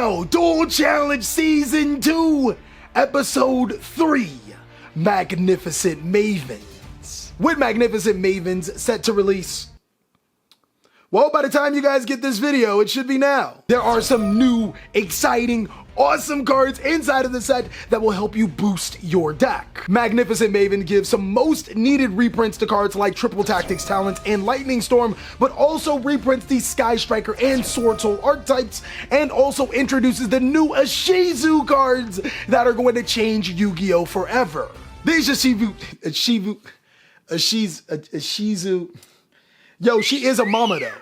Yugioh Duel Challenge Season 2, Episode 3, Magnificent Mavens. With Magnificent Mavens set to release, well, by the time you guys get this video, it should be now. There are some new, exciting, awesome cards inside of the set that will help you boost your deck. Magnificent Maven gives some most needed reprints to cards like Triple Tactics Talent and Lightning Storm, but also reprints the Sky Striker and Sword Soul archetypes, and also introduces the new Ishizu cards that are going to change Yu-Gi-Oh! Forever. These Ishizu, yo, she is a mama though.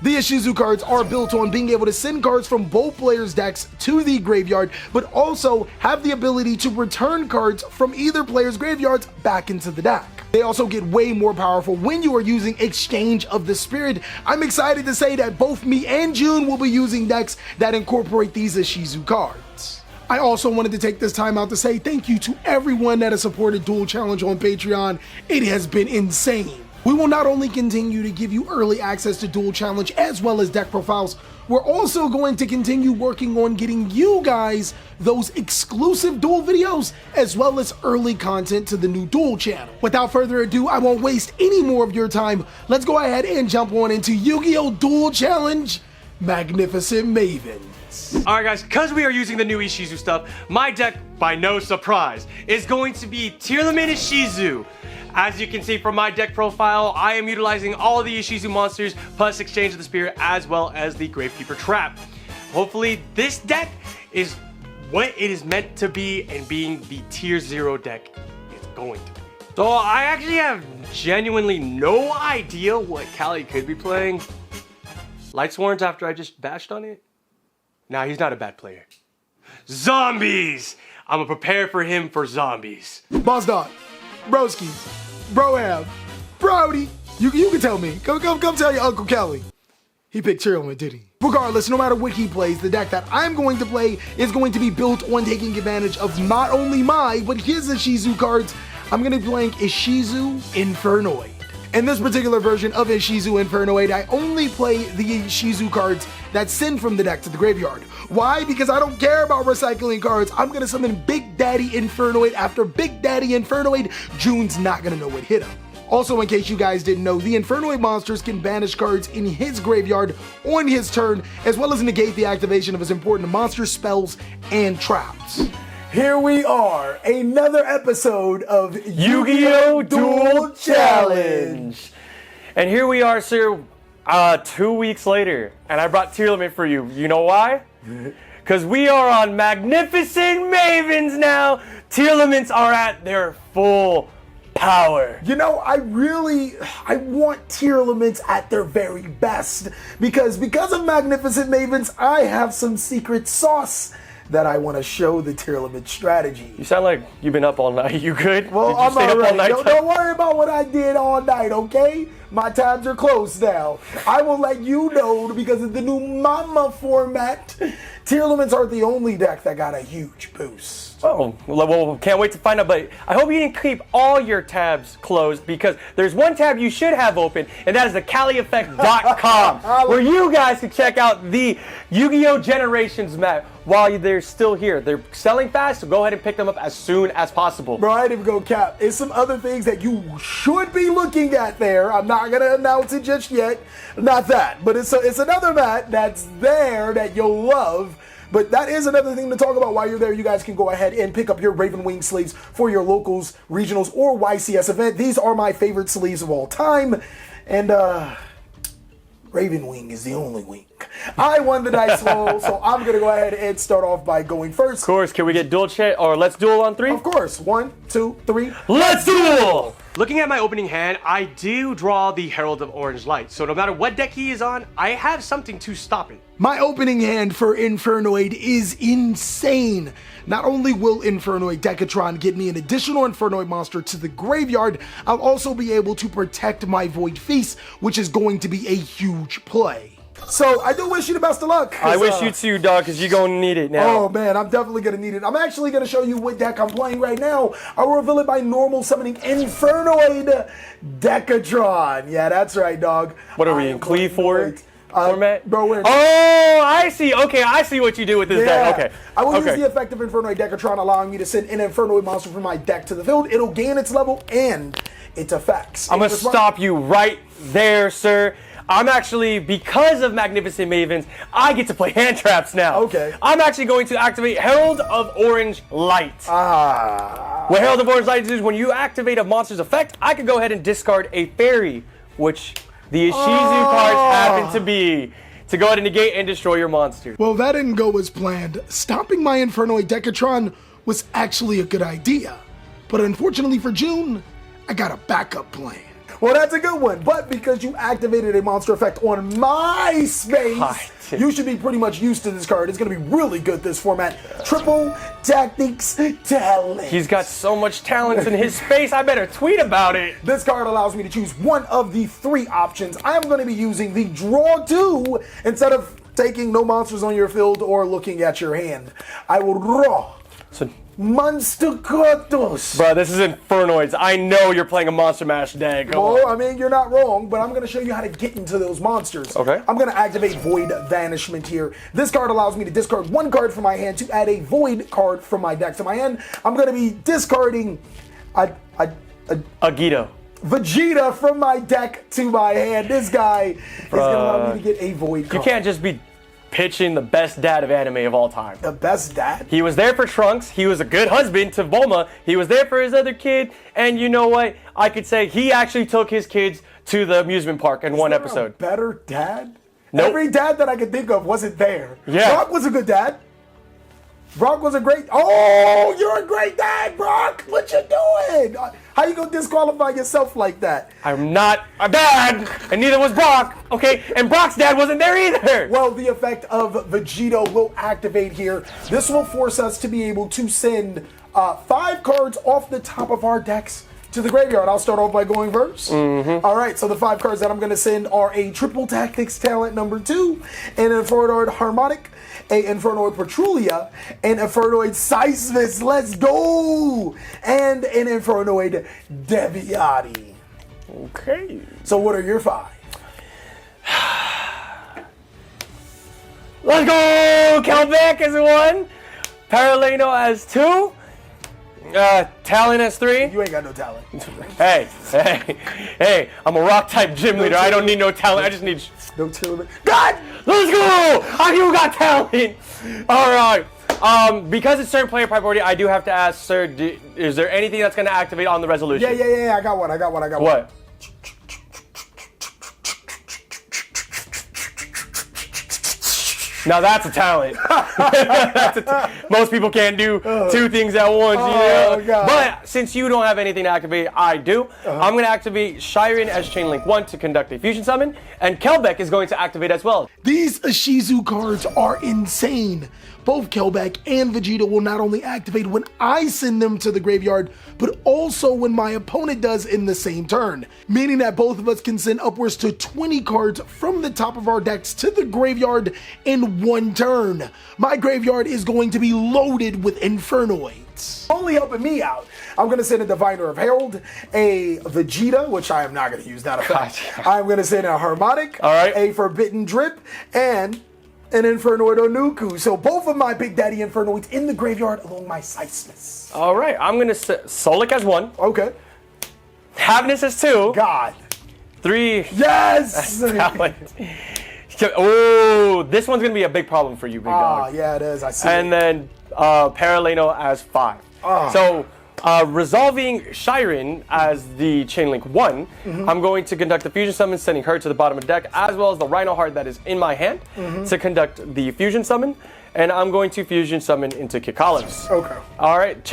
The Ishizu cards are built on being able to send cards from both players' decks to the graveyard, but also have the ability to return cards from either player's graveyards back into the deck. They also get way more powerful when you are using Exchange of the Spirit. I'm excited to say that both me and June will be using decks that incorporate these Ishizu cards. I also wanted to take this time out to say thank you to everyone that has supported Duel Challenge on Patreon. It has been insane. We will not only continue to give you early access to Duel Challenge as well as deck profiles, we're also going to continue working on getting you guys those exclusive Duel videos as well as early content to the new Duel channel. Without further ado, I won't waste any more of your time. Let's go ahead and jump on into Yu-Gi-Oh! Duel Challenge Magnificent Mavens. Alright guys, because we are using the new Ishizu stuff, my deck, by no surprise, is going to be Tier Limit Ishizu. As you can see from my deck profile, I am utilizing all the Ishizu monsters plus Exchange of the Spirit as well as the Gravekeeper Trap. Hopefully this deck is what it is meant to be and being the Tier 0 deck it's going to be. So I actually have genuinely no idea what Cali could be playing. Light Sworns after I just bashed on it? Nah, he's not a bad player. Zombies! I'm gonna prepare for him for zombies. Boss Dog, Broski, Broham, Brody, you can tell me. Come tell your Uncle Kelly. He picked Cheerleman, did he? Regardless, no matter what he plays, the deck that I'm going to play is going to be built on taking advantage of not only my, but his Ishizu cards. I'm gonna be playing Ishizu Infernoid. In this particular version of Ishizu Infernoid, I only play the Ishizu cards that send from the deck to the graveyard. Why? Because I don't care about recycling cards. I'm gonna summon Big Daddy Infernoid after Big Daddy Infernoid. June's not gonna know what hit him. Also, in case you guys didn't know, the Infernoid monsters can banish cards in his graveyard on his turn, as well as negate the activation of his important monster spells and traps. Here we are, another episode of Yu-Gi-Oh! Duel Challenge! And here we are, sir, 2 weeks later, and I brought Tier Limit for you. You know why? Because we are on Magnificent Mavens now! Tier Limits are at their full power. You know, I want Tier Limits at their very best, because of Magnificent Mavens, I have some secret sauce that I want to show the Tier Limit strategy. You sound like you've been up all night. You good? Well, I'm alright. Don't worry about what I did all night, okay? My times are close now. I will let you know, because of the new Mama format, Tier Limits aren't the only deck that got a huge boost. Oh, well, can't wait to find out, but I hope you didn't keep all your tabs closed, because there's one tab you should have open, and that is TheCaliEffect.com, where you guys can check out the Yu-Gi-Oh! Generations map while they're still here. They're selling fast, so go ahead and pick them up as soon as possible. Bro, I didn't even go cap. It's some other things that you should be looking at there. I'm not gonna announce it just yet. Not that, but it's another mat that's there that you'll love. But that is another thing to talk about while you're there. You guys can go ahead and pick up your Raven Wing sleeves for your locals, regionals, or YCS event. These are my favorite sleeves of all time. And Raven Wing is the only wing. I won the dice roll, so I'm gonna go ahead and start off by going first. Of course, can we get duel chat, or let's duel on 3? Of course, 1, 2, 3. Let's duel! Looking at my opening hand, I do draw the Herald of Orange Light, so no matter what deck he is on, I have something to stop it. My opening hand for Infernoid is insane. Not only will Infernoid Decatron get me an additional Infernoid monster to the graveyard, I'll also be able to protect my Void Feast, which is going to be a huge play. So I do wish you the best of luck. I wish you too, dog, because you're going to need it now. Oh man, I'm definitely going to need it. I'm actually going to show you what deck I'm playing right now. I will reveal it by normal summoning Infernoid Decatron. Yeah, that's right, dog. What are we in, Cleve for it? format? Bro, we're... Oh, I see. Okay, I see what you do with this deck. Okay. I will use the effect of Infernoid Decatron, allowing me to send an Infernoid monster from my deck to the field. It'll gain its level and its effects. I'm going to stop you right there, sir. I'm actually, because of Magnificent Mavens, I get to play hand traps now. Okay. I'm actually going to activate Herald of Orange Light. What Herald of Orange Light is when you activate a monster's effect, I can go ahead and discard a fairy, which the Ishizu cards happen to be, to go ahead and negate and destroy your monster. Well, that didn't go as planned. Stopping my Infernoid Decatron was actually a good idea. But unfortunately for June, I got a backup plan. Well, that's a good one, but because you activated a monster effect on my space, you should be pretty much used to this card. It's going to be really good this format. Triple Tactics Talent. He's got so much talent in his space, I better tweet about it. This card allows me to choose one of the 3 options. I'm going to be using the Draw 2 instead of taking no monsters on your field or looking at your hand. I will draw. Monster Cartos. Bro, this is Infernoids. I know you're playing a Monster Mash deck. Well, I mean, you're not wrong, but I'm going to show you how to get into those monsters. Okay. I'm going to activate Void Vanishment here. This card allows me to discard 1 card from my hand to add a Void card from my deck to my hand. I'm going to be discarding a Yugioh. Vegeta from my deck to my hand. This guy is going to allow me to get a Void card. You can't just be pitching the best dad of anime of all time. The best dad? He was there for Trunks. He was a good husband to Bulma. He was there for his other kid. And you know what? I could say he actually took his kids to the amusement park in one episode. A better dad? Nope. Every dad that I could think of wasn't there. Yeah. Brock was a good dad. Brock was a great... Oh, you're a great dad, Brock. What you doing? How you gonna disqualify yourself like that? I'm not a dad, and neither was Brock, okay? And Brock's dad wasn't there either. Well, the effect of Vegeta will activate here. This will force us to be able to send 5 cards off the top of our decks to the graveyard. I'll start off by going first. All right, so the 5 cards that I'm gonna send are a Triple Tactics Talent number 2, an Infernoid Harmonic, a Infernoid Petrulia, an Infernoid Seismos, let's go, and an Infernoid Deviati. Okay. So what are your 5? Let's go! Calbeck as 1, Paraleno as 2, Talon as 3. You ain't got no talent. Hey, I'm a rock type gym leader. I don't need no talent. I just need... No talent. God! Let's go! You got talent! Alright. Because it's certain player priority, I do have to ask, sir, is there anything that's going to activate on the resolution? Yeah, I got one. What? Now that's a talent. Most people can't do 2 things at once. God. But since you don't have anything to activate, I do. I'm going to activate Shiren as Chainlink 1 to conduct a fusion summon, and Kelbeck is going to activate as well. These Ishizu cards are insane. Both Kelbeck and Vegeta will not only activate when I send them to the graveyard, but also when my opponent does in the same turn, meaning that both of us can send upwards to 20 cards from the top of our decks to the graveyard in 1 turn. My graveyard is going to be loaded with Infernoids. Only helping me out, I'm going to send a Diviner of Herald, a Vegeta, which I am not going to use that effect. I'm going to send a Harmonic, a Forbidden Drip, and an Infernoid Onuku. So both of my Big Daddy Infernoids in the graveyard along my Seismos. All right, I'm going to set Solik as 1. Okay. Havness as 2. God. 3. Yes! Oh, this one's going to be a big problem for you, big dog. Yeah, it is. I see. And then Paraleno as 5. So resolving Shiren as the Chainlink 1, I'm going to conduct the fusion summon, sending her to the bottom of the deck, as well as the Rhino Heart that is in my hand to conduct the fusion summon. And I'm going to fusion summon into Kikalos. Okay. All right,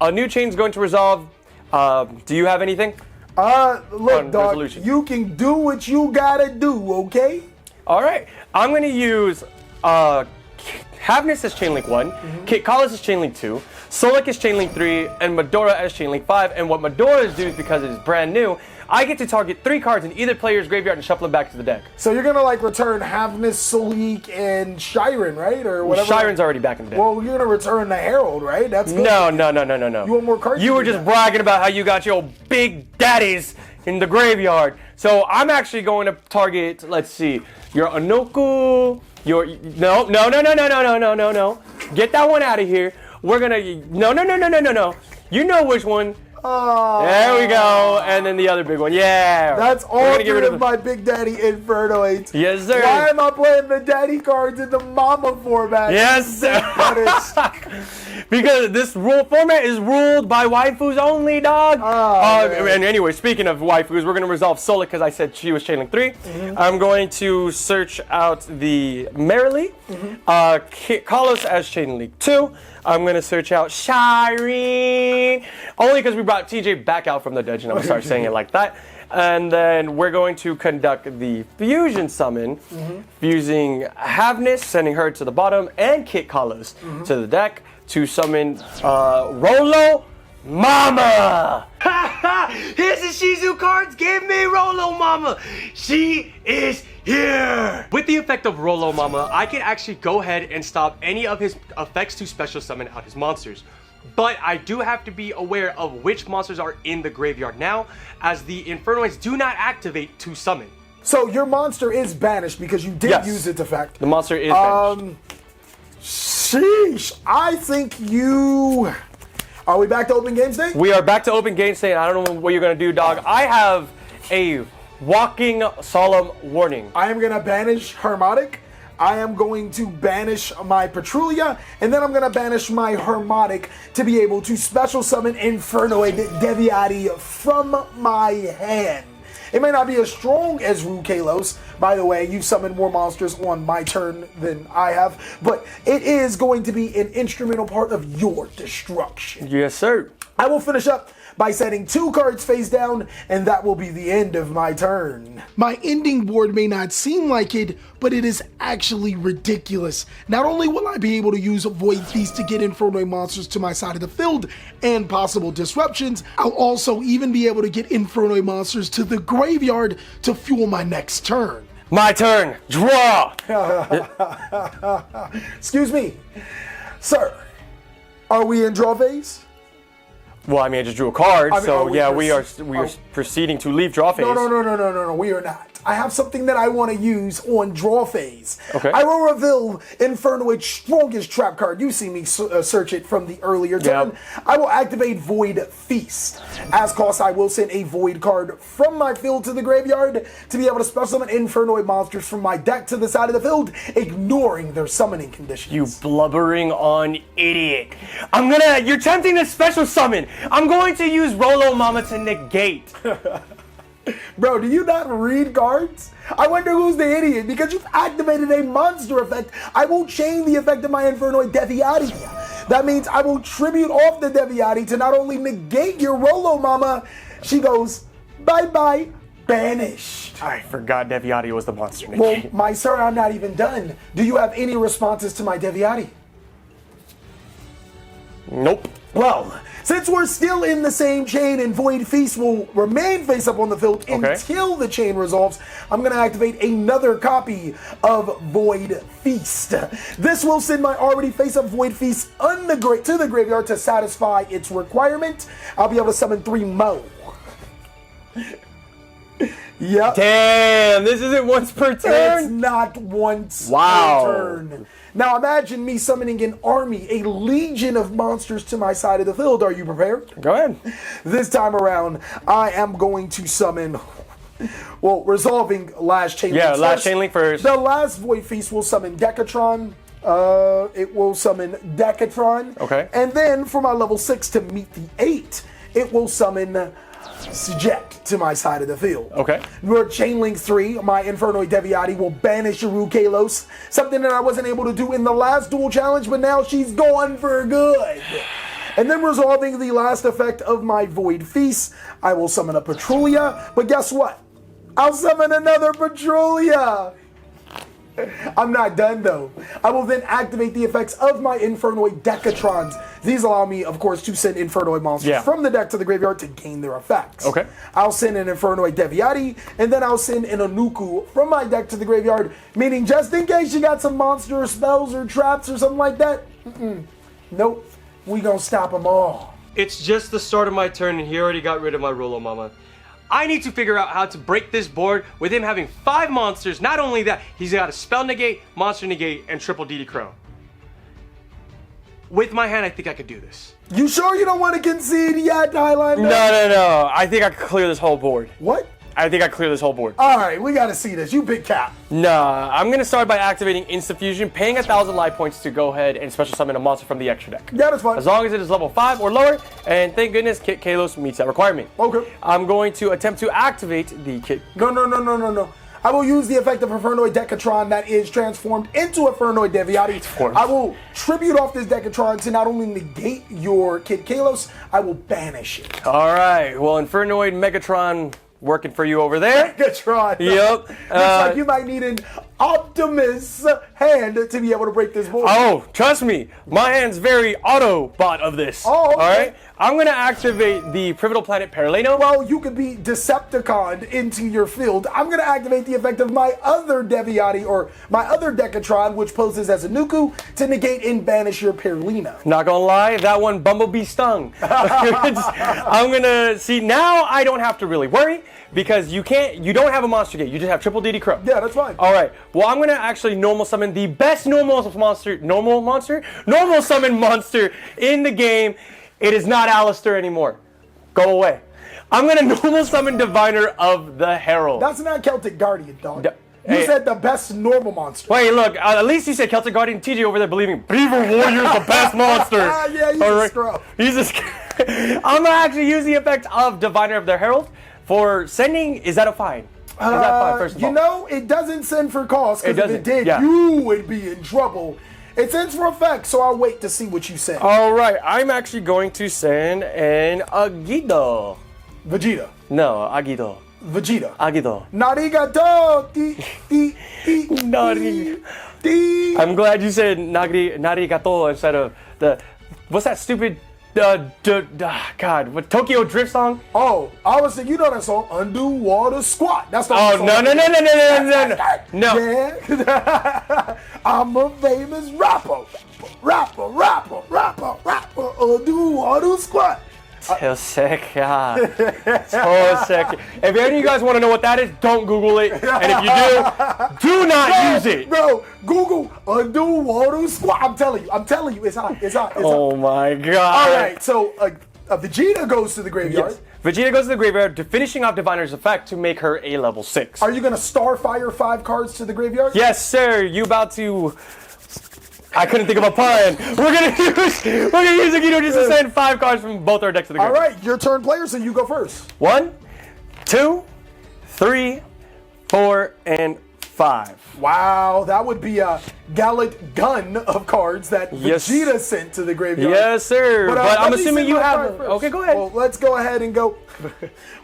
a new chain is going to resolve. Do you have anything? Look, dog, you can do what you gotta do, okay? All right, I'm going to use Havness as Chainlink 1, Kikalos as Chainlink 2, Solik is Chainlink 3, and Medora as Chainlink 5. And what Medora's do is because it is brand new, I get to target 3 cards in either player's graveyard and shuffle them back to the deck. So you're gonna like return Havness, Solik, and Shiren, right? Or whatever. Shiren's already back in the deck. Well, you're gonna return the Herald, right? That's good. No. You want more cards? You were just bragging about how you got your big daddies in the graveyard. So I'm actually going to target, let's see, your Anoku, your, no. Get that one out of here. We're gonna, no. You know which one. Oh, there we go. And then the other big one. Yeah. That's all three of my Big Daddy Infernoids. Yes, sir. Why am I playing the daddy cards in the mama format? Yes, sir. Because this format is ruled by waifus only, dog. And anyway, speaking of waifus, we're going to resolve Sola because I said she was chaining 3. I'm going to search out the Merrily, Carlos as Chain League 2. I'm going to search out Shireen, only because we brought TJ back out from the dungeon. I'm going to start saying it like that. And then we're going to conduct the fusion summon, fusing Havness, sending her to the bottom, and Kit Carlos to the deck to summon Rolo Mama. Here's the Shizu cards. Give me Rolo Mama. She is here. With the effect of Rolo Mama, I can actually go ahead and stop any of his effects to special summon out his monsters. But I do have to be aware of which monsters are in the graveyard now, as the Infernoids do not activate to summon. So your monster is banished because you did use its effect. The monster is banished. Sheesh. I think you... Are we back to open game state? We are back to open game state. I don't know what you're going to do, dog. I have a walking solemn warning. I am going to banish Harmonic. I am going to banish my Petrulia, and then I'm going to banish my Harmonic to be able to special summon Infernoid Deviati from my hand. It may not be as strong as Rukalos. By the way, you summoned more monsters on my turn than I have, but it is going to be an instrumental part of your destruction. Yes, sir. I will finish up by setting 2 cards face down, and that will be the end of my turn. My ending board may not seem like it, but it is actually ridiculous. Not only will I be able to use Void Feast to get Infernoid monsters to my side of the field and possible disruptions, I'll also even be able to get Infernoid monsters to the graveyard to fuel my next turn. My turn. Draw. Excuse me. Sir, are we in draw phase? Well, I mean, I just drew a card, so yeah, we are proceeding to leave draw phase. No, we are not. I have something that I want to use on draw phase. Okay. I will reveal Infernoid's strongest trap card. You see me search it from the earlier turn. Yep. I will activate Void Feast. As cost, I will send a Void card from my field to the graveyard to be able to special summon Infernoid monsters from my deck to the side of the field, ignoring their summoning conditions. You blubbering on idiot. You're tempting to special summon. I'm going to use Rolo Mama to negate. Bro, do you not read cards? I wonder who's the idiot, because you've activated a monster effect. I will chain the effect of my Infernoid Deviati. That means I will tribute off the Deviati to not only negate your Rolo Mama, she goes, bye-bye, banished. I forgot Deviati was the monster negate. Well, my sir, I'm not even done. Do you have any responses to my Deviati? Nope. Well, since we're still in the same chain and Void Feast will remain face up on the field until the chain resolves, I'm going to activate another copy of Void Feast. This will send my already face up Void Feast to the graveyard to satisfy its requirement. I'll be able to summon 3 more. Yep. Damn, this isn't once per turn? It's not once per turn. Now imagine me summoning an army, a legion of monsters to my side of the field. Are you prepared? Go ahead. This time around, I am going to summon, well, resolving Last Chain Link. Yeah, Last Chain Link first. The last Void Feast will summon Decatron. It will summon Decatron. Okay. And then for my level 6 to meet the 8, it will summon Seject to my side of the field. Okay. Your Chain Link 3, my Infernoid Deviati will banish Yugioh Kalos, something that I wasn't able to do in the last duel challenge, but now she's gone for good. And then resolving the last effect of my Void Feast, I will summon a Petrulia, but guess what? I'll summon another Petrulia. I'm not done though. I will then activate the effects of my Infernoid Decatrons. These allow me, of course, to send Infernoid monsters from the deck to the graveyard to gain their effects. Okay. I'll send an Infernoid Deviati, and then I'll send an Anuku from my deck to the graveyard, meaning just in case you got some monster spells or traps or something like that, nope, we gonna stop them all. It's just the start of my turn, and he already got rid of my Rolo Mama. I need to figure out how to break this board with him having 5 monsters. Not only that, he's got a spell negate, monster negate, and triple DD Crow. With my hand, I think I could do this. You sure you don't want to concede yet, Highlander? No. I think I could clear this whole board. What? I think I clear this whole board. All right, we got to see this. You big cap. Nah, I'm gonna start by activating Instant Fusion, paying 1,000 life points to go ahead and special summon a monster from the extra deck. Yeah, that's fine. As long as it is level 5 or lower, and thank goodness Kit Kalos meets that requirement. Okay. I'm going to attempt to activate the Kit. No. I will use the effect of Infernoid Decatron that is transformed into Infernoid Deviati. I will tribute off this Decatron to not only negate your Kid Kalos, I will banish it. All right. Well, Infernoid Megatron working for you over there. Decatron. Yep. Looks like you might need an Optimus hand to be able to break this board. Oh, trust me, my hand's very Autobot of this. Oh, okay. All right. I'm gonna activate the Pivotal Planet Paraleno. Well, you could be Decepticon into your field. I'm going to activate the effect of my other Deviati, or my other Decatron, which poses as a Nuku, to negate and banish your Perlina. Not gonna lie, that one Bumblebee stung. I'm gonna see now. I don't have to really worry because you don't have a monster gate. You just have triple DD Crow. Yeah, that's fine. All right. Well, I'm gonna actually normal summon the best normal summon monster in the game. It is not Alistair anymore. Go away. I'm gonna normal summon Diviner of the Herald. That's not Celtic Guardian, dog. You Hey. said the best normal monster. Wait, look. At least you said Celtic Guardian. TJ over there believing Beaver Warrior's the best monster. Yeah, he's a scrub. He's a scrub. I'm gonna actually use the effect of Diviner of the Herald for sending. Is that a fine? Is that fine? First of all, You know, it doesn't send for cause, because if it doesn't, did, yeah. you would be in trouble. It sends for effect, so I'll wait to see what you say. All right. I'm actually going to send an Agido. Vegeta. No, Agido. Vegeta. Agido. Narigato. Nari. I'm glad you said Narigato instead of what's that stupid God, what Tokyo Drift song? Oh, I was thinking, you know that song, Underwater Squat. That's the Oh, song. no. Yeah. I'm a famous rapper. Underwater Squat. So sick, yeah. So sick. If any of you guys want to know what that is, don't Google it. And if you do not use it. Bro, Google Underwater Squat. I'm telling you, it's hot. Oh my God. All right, so Vegeta goes to the graveyard. Yes. Vegeta goes to the graveyard, finishing off Diviner's effect to make her a level 6. Are you gonna Starfire 5 cards to the graveyard? Yes, sir. You about to? I couldn't think of a pun. We're gonna use Yugioh just to send 5 cards from both our decks to the All graveyard. right, your turn, player. So you go first. 1, 2, 3, 4, and 5. Wow, that would be a gallant gun of cards that Yes. Vegeta sent to the graveyard. Yes, sir. But let I'm me assuming send you my have. card first. Okay, go ahead. Well, let's go ahead and go.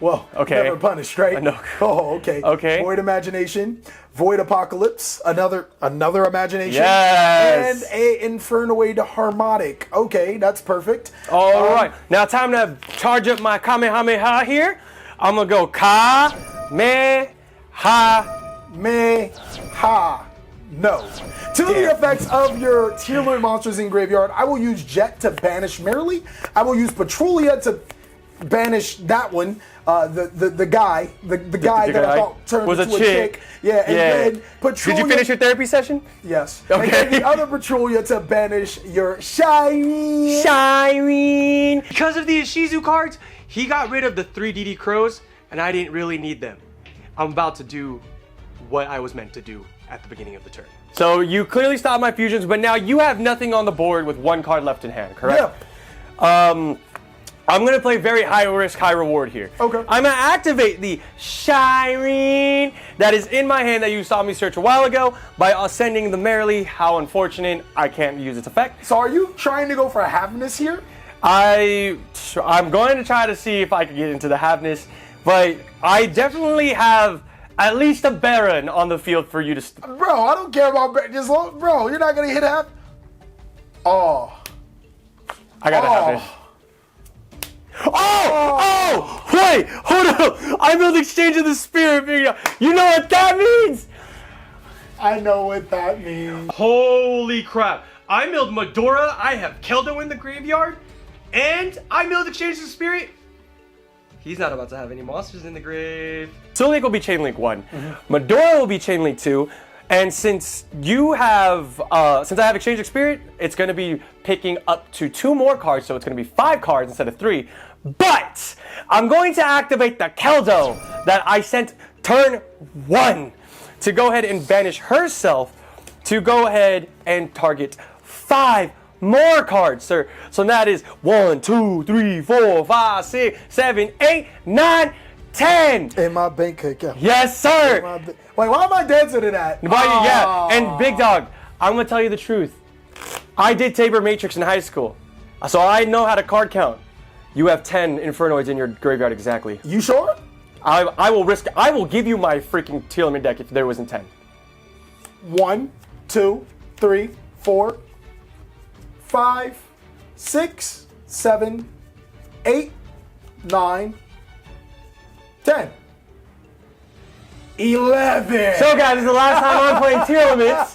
Well, Okay. never punished, right? No. Oh, okay. Okay. Void Imagination, Void Apocalypse, another Imagination, Yes. and a Infernoid Harmonic. Okay, that's perfect. All right. Now time to charge up my Kamehameha here. I'm gonna go Kamehameha. No. To the effects of your tier lord monsters in graveyard, I will use Jet to banish Merrily. I will use Petrulia to banish that one. The guy that I thought turned was into a chick. Yeah, and then Petrulia. Did you finish your therapy session? Yes. Okay. And then the other Petrulia to banish your Shiny. Shireen. Because of the Ishizu cards, he got rid of the 3 DD Crows, and I didn't really need them. I'm about to do what I was meant to do at the beginning of the turn. So you clearly stopped my fusions, but now you have nothing on the board with 1 card left in hand, correct? Yeah. I'm gonna play very high risk, high reward here. Okay. I'm gonna activate the Shireen that is in my hand that you saw me search a while ago by sending the Merrily. How unfortunate, I can't use its effect. So are you trying to go for a halfness here? I'm going to try to see if I can get into the halfness, but I definitely have at least a Baron on the field for you to. Bro, I don't care about just bro. You're not gonna hit half. Oh. I gotta have it. Oh! Wait, hold up! I built Exchange of the Spirit figure. You know what that means? I know what that means. Holy crap. I milled Medora, I have Keldo in the graveyard, and I milled Exchange of the Spirit. He's not about to have any monsters in the grave. Sulik will be chain link 1. Medora will be chain link 2. And since you have, since I have Exchange of Spirit, it's going to be picking up to 2 more cards, so it's going to be 5 cards instead of 3. But I'm going to activate the Keldo that I sent turn 1 to go ahead and banish herself to go ahead and target 5 more cards, sir. So that is 1, 2, 3, 4, 5, 6, 7, 8, 9, 10. In my bank account. Yes, sir. Wait, why am I dancing to that? Yeah, and Big Dog, I'm gonna tell you the truth. I did Tabor Matrix in high school, so I know how to card count. You have 10 Infernoids in your graveyard exactly. You sure? I will give you my freaking Tearlament deck if there wasn't 10. 1, 2, 3, 4, 5, 6, 7, 8, 9, 10. 11. So guys, this is the last time I'm playing Tearlaments.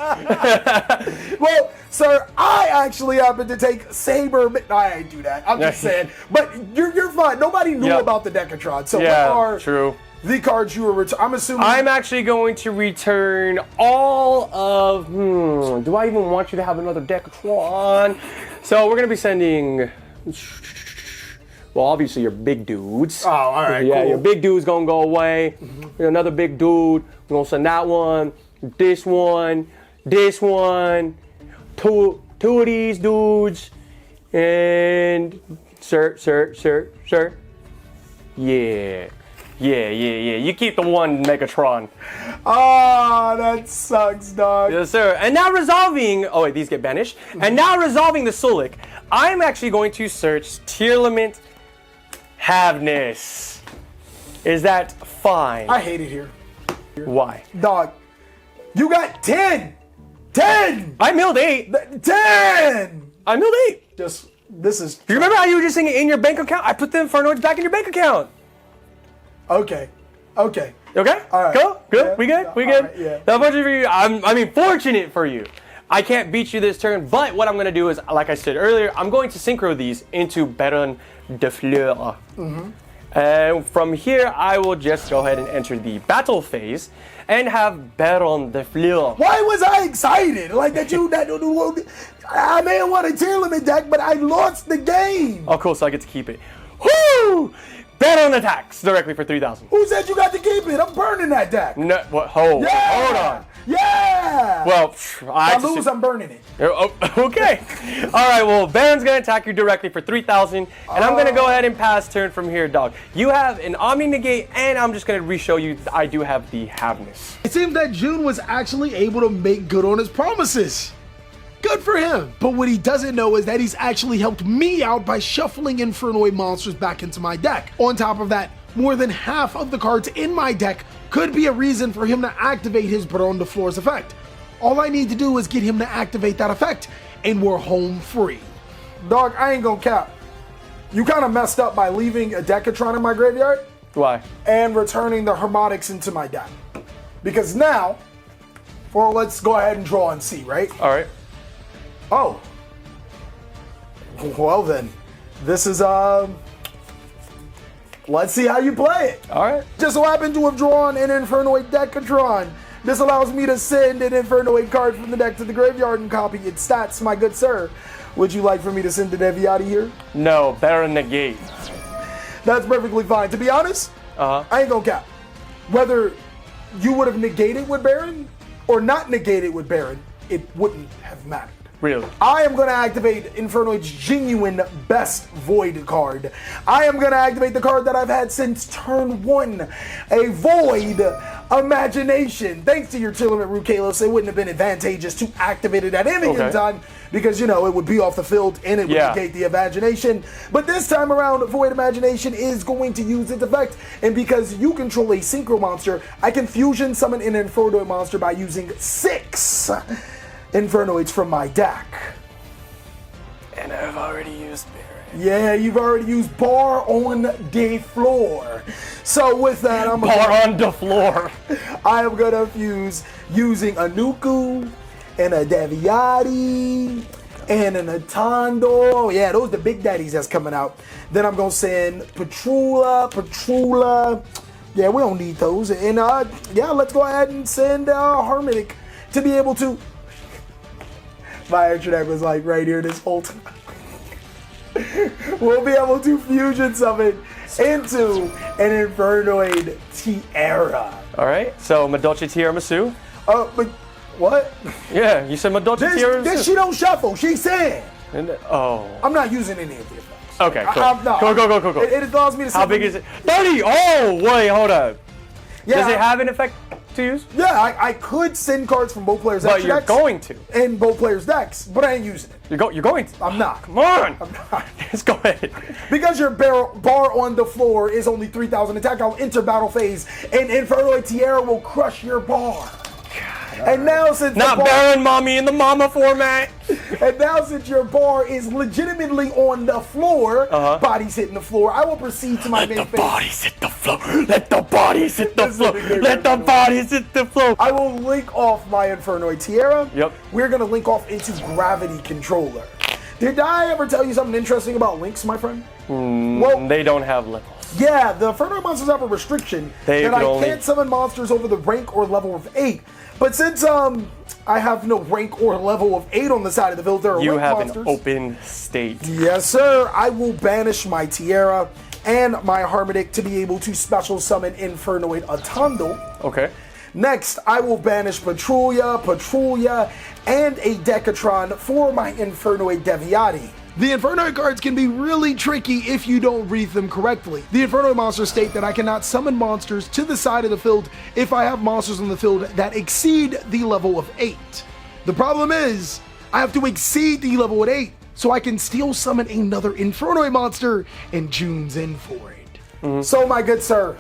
Well, sir, I actually happened to take Saber. No, I didn't do that. I'm just saying. But you're fine. Nobody knew about the Decatron. So what are true. the cards you were I'm assuming. I'm actually going to return all of. Do I even want you to have another Decatron? So we're gonna be sending. Well, obviously your big dudes. Oh, all right. Yeah, cool. your big dude's gonna go away. Another big dude. We're gonna send that one, this one, two of these dudes, and sir. Yeah. You keep the one Megatron. Ah, that sucks, dog. Yes, sir. And now resolving. Oh wait, these get banished. And now resolving the Sulik. I'm actually going to search Tearlament Havness. Is that fine? I hate it here. Why? Dog, you got 10. 10. I milled 8. 10. I milled 8. This is. Do you remember how you were just saying it in your bank account? I put the Infernoids back in your bank account. Okay. Okay? All right. Go? Good? Yeah. We good? We All good? right, yeah. Now, fortunate for you, I mean, fortunate for you. I can't beat you this turn, but what I'm going to do is, like I said earlier, I'm going to synchro these into Baron de Fleur. And from here, I will just go ahead and enter the battle phase and have Baron de Fleur. Why was I excited? Like that I may have won a Tearlament deck, but I lost the game. Oh, cool, so I get to keep it. Woo! Baron attacks directly for 3,000. Who said you got to keep it? I'm burning that deck. No, what? Hold on. Yeah. Well, I lose, I'm burning it. Oh, okay. All right, well, Baron's going to attack you directly for 3,000, and I'm going to go ahead and pass turn from here, dog. You have an Omni Negate, and I'm just going to re-show you I do have the Havness. It seems that June was actually able to make good on his promises. Good for him. But what he doesn't know is that he's actually helped me out by shuffling Infernoid monsters back into my deck. On top of that, more than half of the cards in my deck could be a reason for him to activate his Baron de Flor's effect. All I need to do is get him to activate that effect, and we're home free. Dog, I ain't gonna cap. You kind of messed up by leaving a Decatron in my graveyard. Why? And returning the Harmonics into my deck. Because now, well, let's go ahead and draw and see, right? All right. Oh. Well then, this is, let's see how you play it. All right. Just so happen to have drawn an Infernoid Decatron. This allows me to send an Infernoid card from the deck to the graveyard and copy its stats, my good sir. Would you like for me to send an Eviati here? No, Baron Negate. That's perfectly fine. To be honest, I ain't gonna cap. Whether you would have negated with Baron or not negated with Baron, it wouldn't have mattered. Really? I am going to activate Infernoid's genuine best Void card. I am going to activate the card that I've had since turn 1, a Void Imagination. Thanks to your Tearlament Root Kalos, it wouldn't have been advantageous to activate it at any given time because, you know, it would be off the field and it would negate the Imagination. But this time around, Void Imagination is going to use its effect, and because you control a Synchro monster, I can fusion summon an Infernoid monster by using 6 Infernoids from my deck. And I've already used Baron. Yeah, you've already used Bar on the Floor. So with that, I'm Bar on the floor. I am gonna fuse using a Nuku and a Deviati and an Untitled. Yeah, those the big daddies that's coming out. Then I'm gonna send Patrula. Yeah, we don't need those. And yeah, let's go ahead and send Harmonic to be able to. My extra deck was like right here this whole time. We'll be able to fusion summon into an Infernoid Tiara. All right. So Madolche Tiramisu. But what? Yeah, you said Madolche Tiramisu. This she don't shuffle. She said. Oh. I'm not using any of the effects. Okay, cool. No, Go. It allows me to. How big is it? 30. Oh, wait, hold up. Yeah, Does it have an effect to use? Yeah, I could send cards from both players' But extra you're decks going to. in both players' decks, but I ain't using it. You're going to. I'm not. Come on. I'm not. Just go ahead. Because your bar on the floor is only 3,000 attack, I'll enter battle phase, and Infernoid Tiara will crush your bar. And now since Not Baron Mommy in the Mama format. And now since your bar is legitimately on the floor, bodies hitting the floor, I will proceed to my main phase. Bodies hit the floor. Let the bodies hit the floor. Let the bodies hit the floor. I will link off my Infernoid Tiara. Yep. We're gonna link off into Gravity Controller. Did I ever tell you something interesting about links, my friend? Well, They don't have levels. yeah, the Infernoid monsters have a restriction that I can't summon monsters over the rank or level of 8. But since I have no rank or level of 8 on the side of the field, there are You rank have monsters. an open state. Yes, sir. I will banish my Tiara and my Harmonic to be able to special summon Infernoid Untitled. Okay. Next, I will banish Patrula, and a Decatron for my Infernoid Deviati. The Infernoid cards can be really tricky if you don't read them correctly. The Infernoid monsters state that I cannot summon monsters to the side of the field if I have monsters on the field that exceed the level of 8. The problem is, I have to exceed the level at 8, so I can still summon another Infernoid monster, and June's in for it. So my good sir,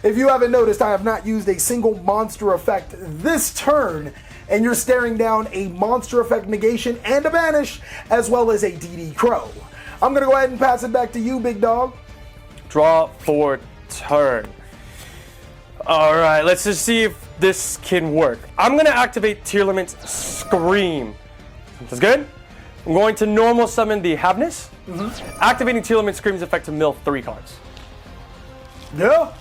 if you haven't noticed, I have not used a single monster effect this turn, and you're staring down a monster effect negation and a banish, as well as a DD Crow. I'm gonna go ahead and pass it back to you, big dog. Draw for turn. All right, let's just see if this can work. I'm gonna activate Tearlament's Scream. That's good. I'm going to normal summon the Havness. Activating Tearlament's Scream's effect to mill 3 cards. Yeah.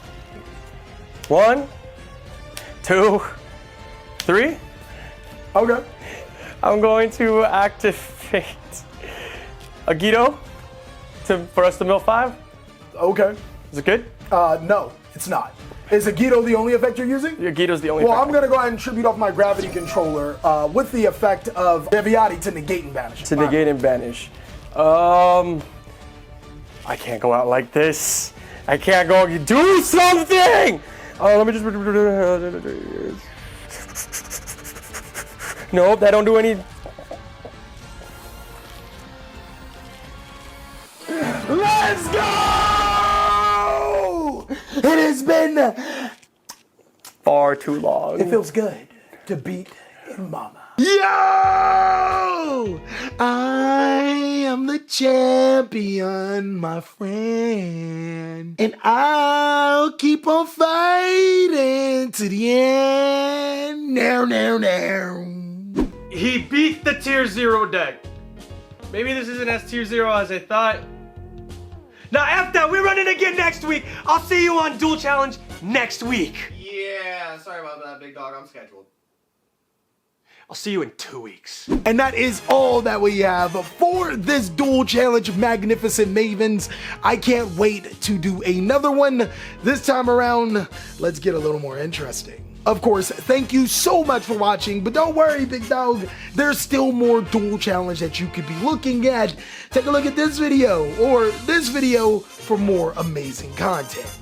1, 2, 3. Okay. I'm going to activate Yugioh for us to mill 5. Okay. Is it good? No, it's not. Is Yugioh the only effect you're using? Yugioh's the only Well, effect. I'm gonna go ahead and tribute off my Gravity Controller with the effect of Deviati to negate and banish. To negate and banish. I can't go out like this. I can't go. Do something! Let me just. Nope, that don't do any. Let's go! It has been. Far too long. It feels good to beat Mama. Yo! I am the champion, my friend. And I'll keep on fighting to the end. Now. He beat the tier 0 deck. Maybe this isn't as tier 0 as I thought. Now, F that, we're running again next week. I'll see you on Duel Challenge next week. Yeah, sorry about that, big dog. I'm scheduled. I'll see you in 2 weeks. And that is all that we have for this Duel Challenge Magnificent Mavens. I can't wait to do another one. This time around, let's get a little more interesting. Of course, thank you so much for watching, but don't worry, big dog, there's still more Duel Challenge that you could be looking at. Take a look at this video or this video for more amazing content.